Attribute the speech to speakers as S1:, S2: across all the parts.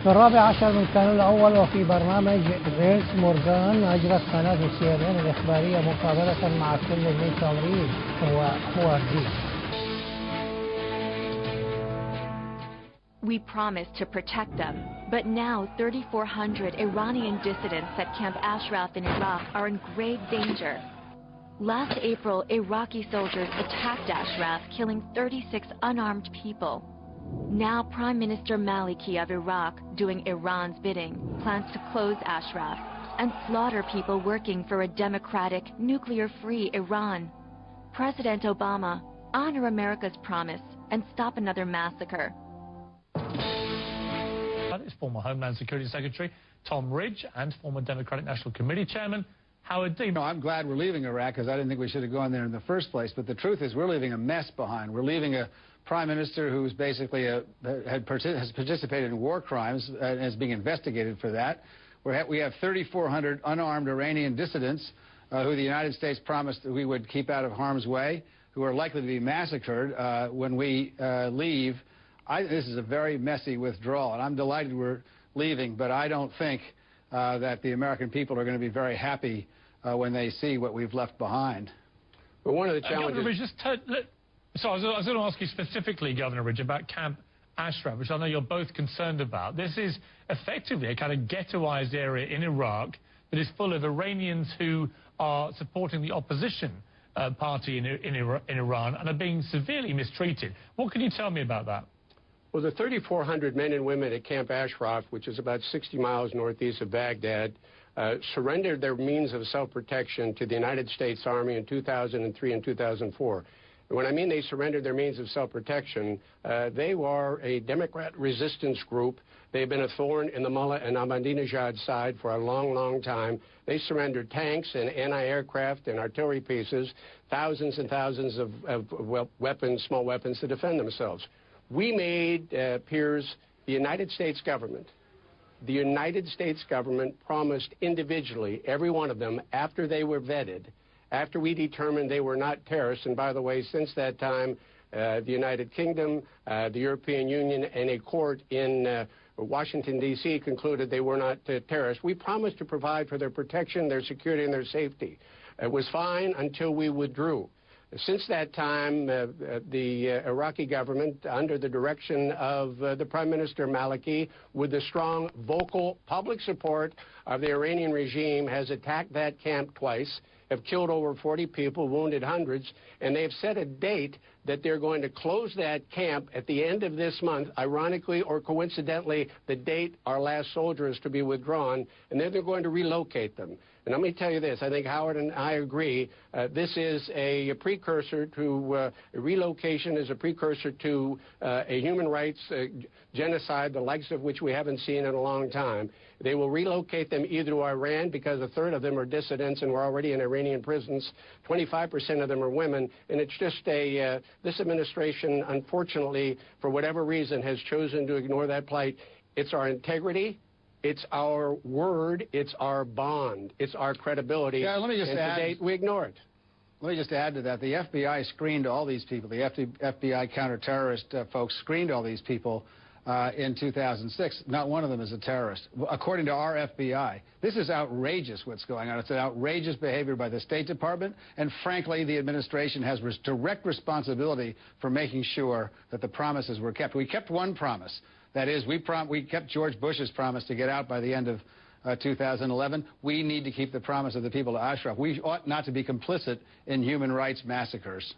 S1: في 14 من كانون الأول وفي برنامج ريلز مورغان أجرت قناة CNN الإخبارية مقابلة مع كل من تمريض هوارد.
S2: We promised to protect them, but now 3,400 Iranian dissidents at Camp Ashraf in Iraq are in grave danger. Last April, Iraqi soldiers attacked Ashraf, killing 36 unarmed people. Now Prime Minister Maliki of Iraq, doing Iran's bidding, plans to close Ashraf and slaughter people working for a democratic, nuclear-free Iran. President Obama, honor America's promise and stop another massacre.
S3: It's former Homeland Security Secretary Tom Ridge and former Democratic National Committee Chairman Howard Dean.
S4: No, I'm glad we're leaving Iraq because I didn't think we should have gone there in the first place. But the truth is we're leaving a mess behind. We're leaving a prime minister who's basically has participated in war crimes and is being investigated for that. We have 3,400 unarmed Iranian dissidents who the United States promised that we would keep out of harm's way, who are likely to be massacred when we leave. This is a very messy withdrawal, and I'm delighted we're leaving, but I don't think that the American people are going to be very happy when they see what we've left behind.
S5: But one of the challenges...
S3: Governor Ridge, so I was going to ask you specifically, Governor Ridge, about Camp Ashraf, which I know you're both concerned about. This is effectively a kind of ghettoized area in Iraq that is full of Iranians who are supporting the opposition party in Iran and are being severely mistreated. What can you tell me about that?
S5: Well, the 3,400 men and women at Camp Ashraf, which is about 60 miles northeast of Baghdad, surrendered their means of self-protection to the United States Army in 2003 and 2004. And when I mean they surrendered their means of self-protection, they were a Democrat resistance group. They've been a thorn in the Mullah and Ahmadinejad side for a long, long time. They surrendered tanks and anti-aircraft and artillery pieces, thousands and thousands of weapons, small weapons, to defend themselves. We made, peers, the United States government promised individually, every one of them, after they were vetted, after we determined they were not terrorists, and by the way, since that time, the United Kingdom, the European Union, and a court in Washington, D.C. concluded they were not terrorists. We promised to provide for their protection, their security, and their safety. It was fine until we withdrew. Since that time, the Iraqi government, under the direction of the Prime Minister Maliki, with the strong, vocal, public support of the Iranian regime, has attacked that camp twice, have killed over 40 people, wounded hundreds, and they've set a date that they're going to close that camp at the end of this month, ironically or coincidentally, the date our last soldier is to be withdrawn, and then they're going to relocate them. And let me tell you this, I think Howard and I agree, this is a precursor to, relocation is a precursor to a human rights genocide, the likes of which we haven't seen in a long time. They will relocate them either to Iran, because a third of them are dissidents and we're already in Iranian prisons. 25% of them are women, and it's just this administration, unfortunately, for whatever reason, has chosen to ignore that plight. It's our integrity. It's our word, it's our bond, it's our credibility.
S4: Yeah, let me just add,
S5: to date, we ignore it.
S4: Let me just add to that. The FBI screened all these people. The FBI counterterrorist folks screened all these people in 2006. Not one of them is a terrorist, according to our FBI. This is outrageous what's going on. It's an outrageous behavior by the State Department, and frankly, the administration has direct responsibility for making sure that the promises were kept. We kept one promise. That is, we kept George Bush's promise to get out by the end of 2011. We need to keep the promise of the people of Ashraf. We ought not to be complicit in human rights massacres.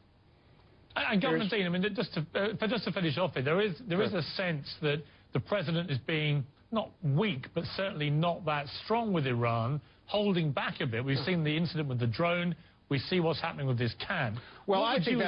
S3: And Governor Dean, I mean, just to finish off here, there is a sense that the president is being not weak, but certainly not that strong with Iran, holding back a bit. We've seen the incident with the drone. We see what's happening with this camp.
S4: Well, I think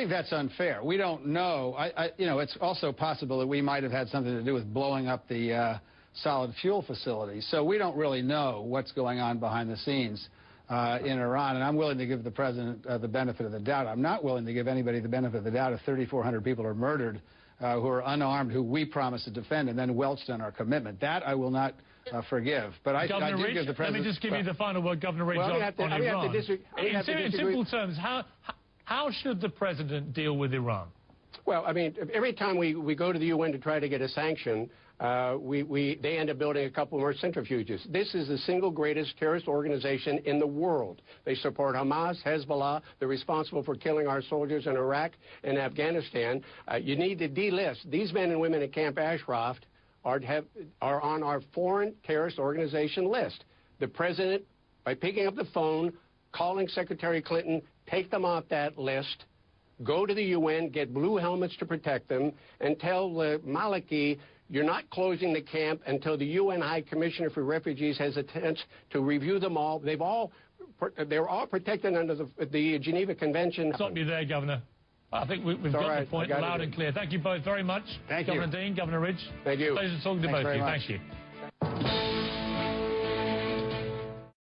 S4: that's unfair. We don't know. You know, it's also possible that we might have had something to do with blowing up the solid fuel facility. So we don't really know what's going on behind the scenes in Iran. And I'm willing to give the president the benefit of the doubt. I'm not willing to give anybody the benefit of the doubt if 3,400 people are murdered who are unarmed, who we promised to defend, and then welched on our commitment. That I will not forgive. But I did give the president...
S3: Let me just give you the final word, Governor Ridge, on Iran. In simple terms, how should the president deal with Iran?
S5: Well, I mean, every time we go to the UN to try to get a sanction, they end up building a couple more centrifuges. This is the single greatest terrorist organization in the world. They support Hamas, Hezbollah. They're responsible for killing our soldiers in Iraq and Afghanistan. You need to delist. These men and women at Camp Ashraf are on our foreign terrorist organization list. The president, by picking up the phone, calling Secretary Clinton, take them off that list, go to the UN, get blue helmets to protect them, and tell Maliki, you're not closing the camp until the UN High Commissioner for Refugees has a chance to review them all. They're all protected under the Geneva Convention.
S3: Stop you there, Governor. I think we've got the point loud and clear. Thank you both very much.
S4: Thank
S3: Governor
S4: you.
S3: Dean, Governor Ridge.
S5: Thank you.
S3: Pleasure talking to both of you.
S4: Thanks
S3: Thank you.